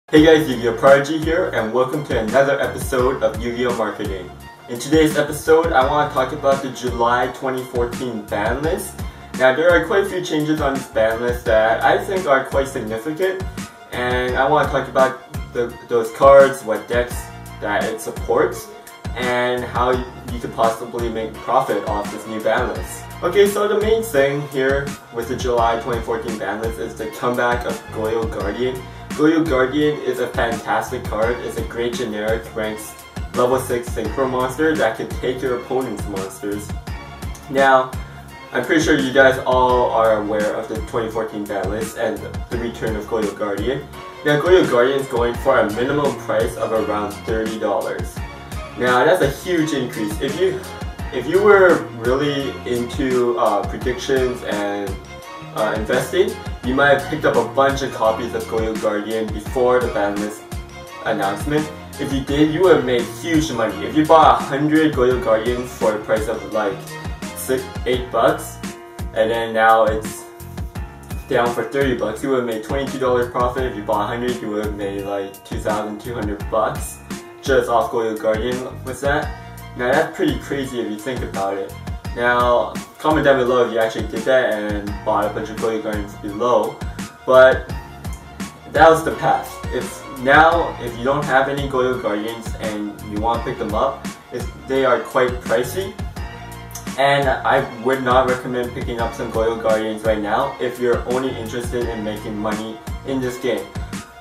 Hey guys, YGOProdigy here, and welcome to another episode of Yugioh Marketing. In today's episode, I want to talk about the July 2014 ban list. Now, there are quite a few changes on this ban list that I think are quite significant, and I want to talk about those cards, what decks that it supports, and how you could possibly make profit off this new ban list. Okay, so the main thing here with the July 2014 ban list is the comeback of Yugioh Guardian. Yugioh Guardian is a fantastic card. It's a great generic ranks level 6 synchro monster that can take your opponent's monsters. Now, I'm pretty sure you guys all are aware of the 2014 ban list and the return of Yugioh Guardian. Now, Yugioh Guardian is going for a minimum price of around $30. Now, that's a huge increase. If you were really into predictions and investing, you might have picked up a bunch of copies of Yugioh Guardian before the ban list announcement. If you did, you would have made huge money. If you bought 100 Yugioh Guardians for the price of like $8, and then now it's down for $30, you would have made $22 profit. If you bought 100, you would have made like $2,200 just off Yugioh Guardian with that. Now that's pretty crazy if you think about it. Now, comment down below if you actually did that and bought a bunch of Yugioh Guardians below. But that was the past. If you don't have any Yugioh Guardians and you want to pick them up, they are quite pricey. And I would not recommend picking up some Yugioh Guardians right now if you're only interested in making money in this game.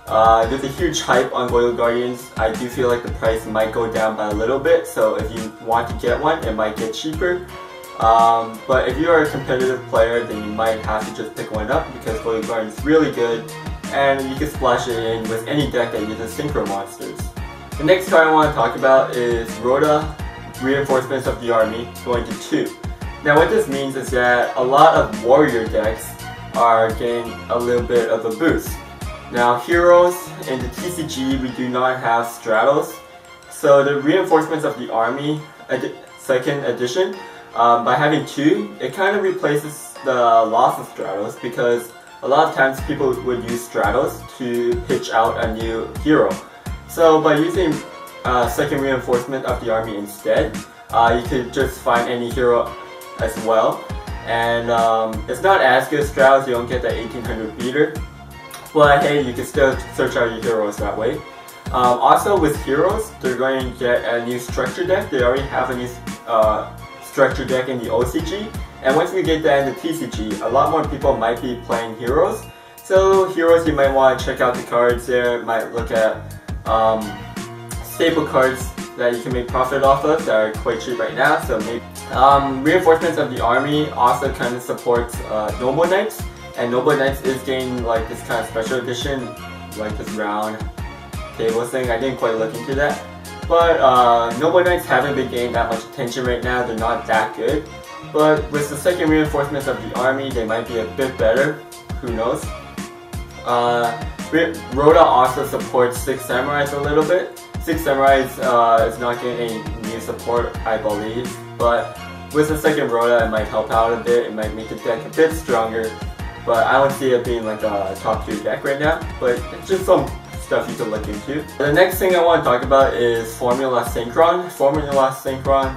There's a huge hype on Yugioh Guardians. I do feel like the price might go down by a little bit, so if you want to get one, it might get cheaper. But if you are a competitive player, then you might have to just pick one up because Yugioh Guardian is really good and you can splash it in with any deck that uses synchro monsters. The next card I want to talk about is Rhoda Reinforcements of the Army going to 2. Now what this means is that a lot of warrior decks are getting a little bit of a boost. Now heroes in the TCG, we do not have Stratos, so the Reinforcements of the Army 2nd edition, by having 2, it kind of replaces the loss of Stratos because a lot of times people would use Stratos to pitch out a new hero. So by using 2nd Reinforcement of the Army instead, you could just find any hero as well. And it's not as good as Stratos, you don't get that 1800 beater. But hey, you can still search out your heroes that way. Also with heroes, they're going to get a new structure deck. They already have a new structure deck in the OCG, and once we get that in the TCG, a lot more people might be playing heroes. So heroes, you might want to check out the cards there, might look at staple cards that you can make profit off of that are quite cheap right now. So maybe Reinforcements of the Army also kind of supports Noble Knights, and Noble Knights is getting like this kind of special edition, like this round table thing. I didn't quite look into that. But Noble Knights haven't been getting that much attention right now, they're not that good. But with the 2nd Reinforcements of the Army, they might be a bit better, who knows. Rhoda also supports 6 Samurais a little bit. 6 Samurais is not getting any new support, I believe. But with the 2nd Rhoda, it might help out a bit, it might make the deck a bit stronger. But I don't see it being like a top tier deck right now, but it's just some stuff you can look into. The next thing I want to talk about is Formula Synchron. Formula Synchron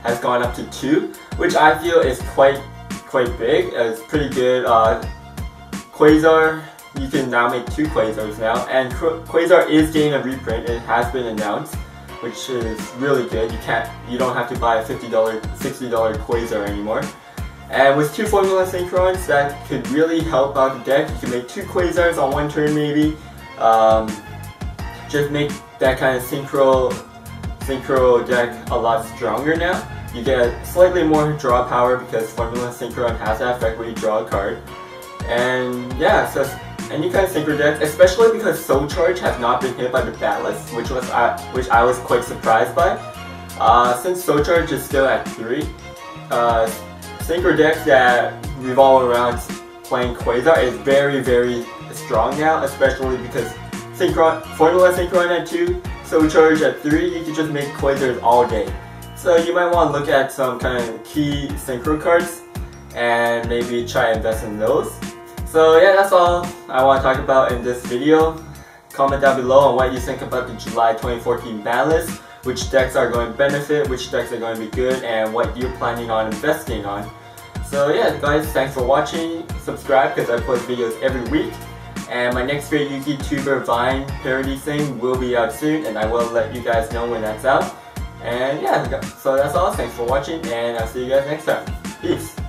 has gone up to 2, which I feel is quite big. It's pretty good. Quasar, you can now make 2 Quasars now, and Quasar is getting a reprint. It has been announced, which is really good. You don't have to buy a $50, $60 Quasar anymore. And with 2 Formula Synchrons, that could really help out the deck. You can make 2 Quasars on one turn maybe. Just make that kind of synchro deck a lot stronger now. You get slightly more draw power because Formula Synchron has that effect where you draw a card. And yeah, so any kind of synchro deck, especially because Soul Charge has not been hit by the ban list, which I was quite surprised by. Since Soul Charge is still at 3, synchro decks that revolve around playing Quasar is very strong now, especially because Formula Synchron at 2, Soul Charge at 3, you can just make Quasars all day. So you might want to look at some kind of key synchro cards and maybe try to invest in those. So yeah, that's all I want to talk about in this video. comment down below on what you think about the July 2014 ban list, which decks are going to benefit, which decks are going to be good, and what you're planning on investing on. So yeah guys, thanks for watching. Subscribe because I post videos every week. And my next favorite YouTuber Vine parody thing will be out soon, and I will let you guys know when that's out. And yeah, so that's all. Thanks for watching, and I'll see you guys next time. Peace!